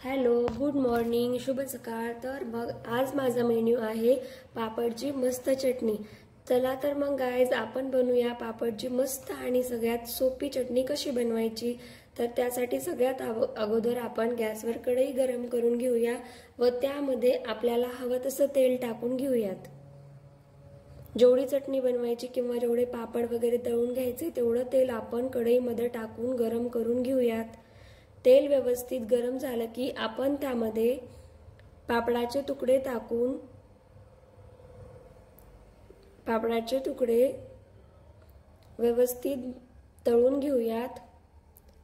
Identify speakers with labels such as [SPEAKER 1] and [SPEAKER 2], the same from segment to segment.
[SPEAKER 1] Hello, good morning, शुभ सकाळ। तर मग आज माझा मेन्यू आहे पापडची मस्त चटणी। चला तर मग गाइज आपण बनवूया पापडची मस्त आणि सगळ्यात सोपी चटणी कशी बनवायची। तर त्यासाठी सगळ्यात अगोदर आपण गॅसवर कढई गरम करून घेऊया व त्यामध्ये आपल्याला हवं तसं तेल टाकून घेऊयात। जेवढी चटणी बनवायची किंवा जेवढे पापड वगैरे तळून घ्यायचे तेवढं तेल आपण कढईमध्ये टाकून गरम करून घेऊयात। तेल व्यवस्थित गरम झालं की आपण त्यामध्ये पापडाचे तुकडे टाकून पापडाचे तुकडे व्यवस्थित तळून घेऊयात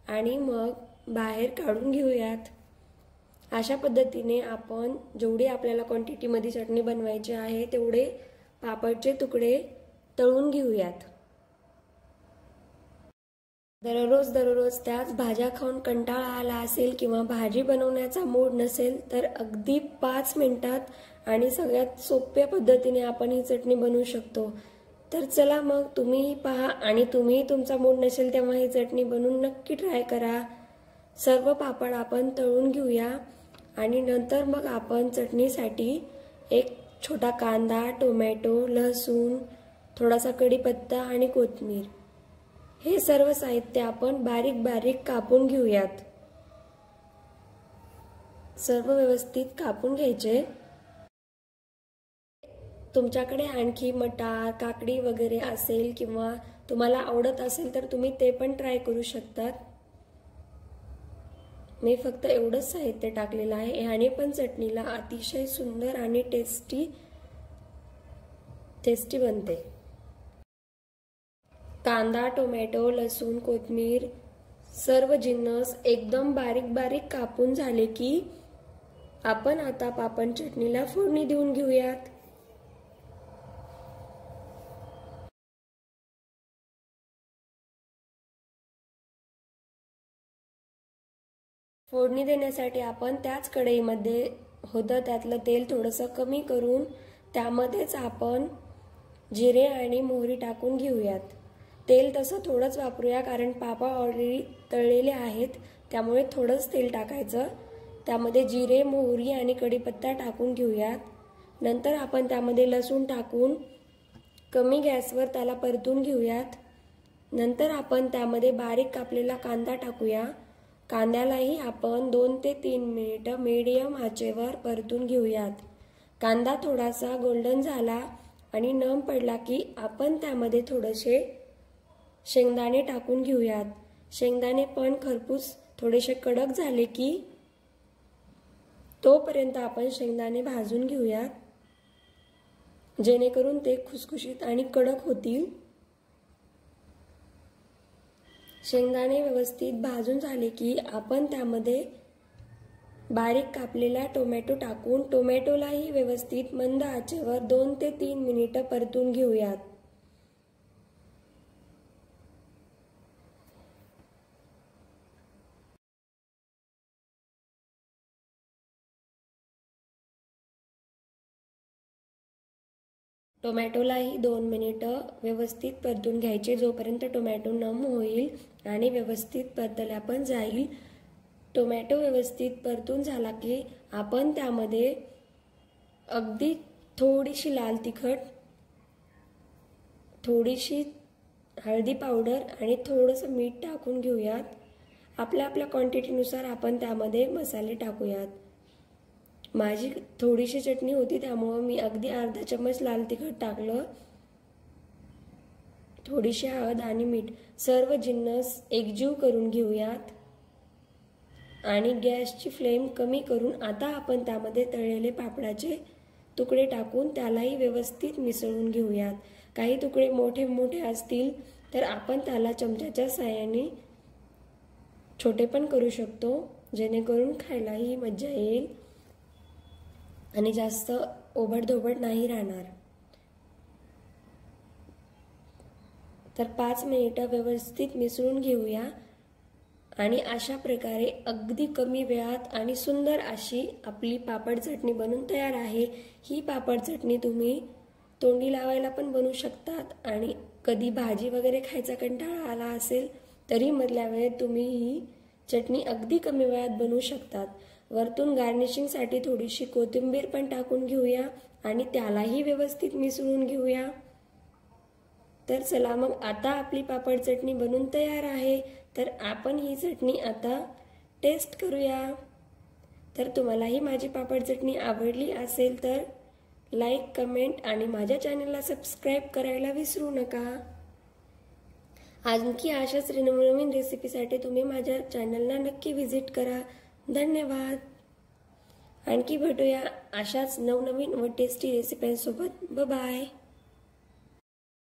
[SPEAKER 1] आणि मग बाहेर काढून घेऊयात। अशा पद्धतीने आपण जेवढी आपल्याला क्वांटिटी मध्ये चटणी बनवायची आहे तेवढे पापडचे तुकडे तळून घेऊयात। दररोज त्याच भाज्या खाऊन कंटाळा आला असेल किंवा भाजी बनवण्याचा मूड नसेल तर अगदी 5 मिनिटात आणि सगळ्यात सोप्या पद्धतीने आपण ही चटणी बनवू शकतो। तर चला मग तुम्हीही पहा आणि तुम्ही तुमचा मूड नसेल तेव्हा ही चटणी बनवून नक्की ट्राय करा। सर्व पापड आपण तळून घेऊया आणि नंतर मग आपण चटणीसाठी एक छोटा कांदा, टोमॅटो, लसूण, थोडासा कढीपत्ता आणि कोथिंबीर हे सर्व साहित्य आपण बारीक बारीक कापून घेऊयात। सर्व व्यवस्थित कापून घ्यायचे। तुमच्याकडे आणखी मटार, काकडी वगैरे असेल किंवा तुम्हाला आवडत असेल तर तुम्ही ते पण ट्राय करू शकतात। मी फक्त एवढंच साहित्य टाकलेलं आहे। याने पण चटणीला अतिशय सुंदर आणि टेस्टी बनते। कांदा, टोमॅटो, लसूण, कोथिंबीर सर्व जिन्नस एकदम बारीक बारीक कापून झाले की आपण आता पापड चटणीला फोडणी देऊन घेऊयात। फोडणी देण्यासाठी आपण त्याच कढईमध्ये होतं त्यातलं तेल थोडंसं कमी करून त्यामध्येच आपण जिरे आणि मोहरी टाकून घेऊयात। तेल तसं थोडंच वापरूया कारण पापड ऑलरेडी तळलेले आहेत, त्यामुळे थोडंच तेल टाकायचं। त्यामध्ये जिरे, मोहरी आणि कढीपत्ता टाकून घेऊयात। नंतर आपण त्यामध्ये लसूण टाकून कमी गॅसवर त्याला परतून घेऊयात। नंतर आपण त्यामध्ये बारीक कापलेला कांदा टाकूया। कांद्यालाही आपण 2 ते 3 मिनिट मीडियम आचेवर परतून घेऊयात। कांदा थोडासा गोल्डन झाला आणि नरम पडला की आपण त्यामध्ये थोडेसे शेंगदाणे टाकून घेऊयात। शेंगदाणे पण खरपूस थोडेसे कडक झाले की तोपर्यंत आपण शेंगदाणे भाजून घेऊयात, जेणेकरून ते खुसखुशीत आणि कडक होतील। शेंगदाणे व्यवस्थित भाजून झाले की आपण त्यामध्ये बारीक कापलेला टोमॅटो टाकून टोमॅटोलाही व्यवस्थित मंद आचेवर 2 ते 3 मिनिट परतून घेऊयात। टोमॅटोलाही 2 मिनिट व्यवस्थित परतून घ्यायचे, जोपर्यंत टोमॅटो नरम होईल आणि व्यवस्थित परतल्या पण जाईल। टोमॅटो व्यवस्थित परतून झाला की आपण त्यामध्ये अगदी थोडीशी लाल तिखट, थोडीशी हळदी पावडर आणि थोडंसं मीठ टाकून घेऊयात। आपल्या क्वांटिटीनुसार आपण त्यामध्ये मसाले टाकूयात। माझी थोडीशी चटणी होती त्यामुळे मी अगदी अर्धा चम्मच लाल तिखट टाकलं, थोडीशी हळद आणि मीठ सर्व जिन्नस एकजीव करून घेऊयात आणि गॅसची फ्लेम कमी करून आता आपण त्यामध्ये तळलेले पापडाचे तुकडे टाकून त्यालाही व्यवस्थित मिसळून घेऊयात। काही तुकडे मोठे मोठे असतील तर आपण त्याला चमच्याच्या साहाय्याने छोटे पण करू शकतो, जेणेकरून खायलाही मजा येईल आणि जास्त ओबडधोबड नाही राहणार। तर 5 मिनिट व्यवस्थित मिसळून घेऊया आणि अशा प्रकारे अगदी कमी वेळात आणि सुंदर अशी आपली पापड चटणी बनून तयार आहे। ही पापड चटणी तुम्ही तोंडी लावायला पण बनवू शकतात आणि कधी भाजी वगैरे खायचा कंटाळा आला असेल तरी मधल्या वेळेत तुम्ही ही चटणी अगदी कमी वेळात बनवू शकतात। वरतून गार्निशिंगसाठी थोडीशी कोथिंबीर पण टाकून घेऊया आणि त्यालाही व्यवस्थित मिसळून घेऊया। तर चला मग आता आपली पापड चटणी बनून तयार आहे। तर आपण ही चटणी आता टेस्ट करूया। तर तुम्हालाही माझी पापड चटणी आवडली असेल तर लाईक, कमेंट आणि माझ्या चॅनलला सबस्क्राईब करायला विसरू नका। आणखी अशाच नवनवीन रेसिपीसाठी तुम्ही माझ्या चॅनलला नक्की व्हिजिट करा। धन्यवाद। आणखी भेटूया अशाच नवनवीन व टेस्टी रेसिपींसोबत। Bye bye.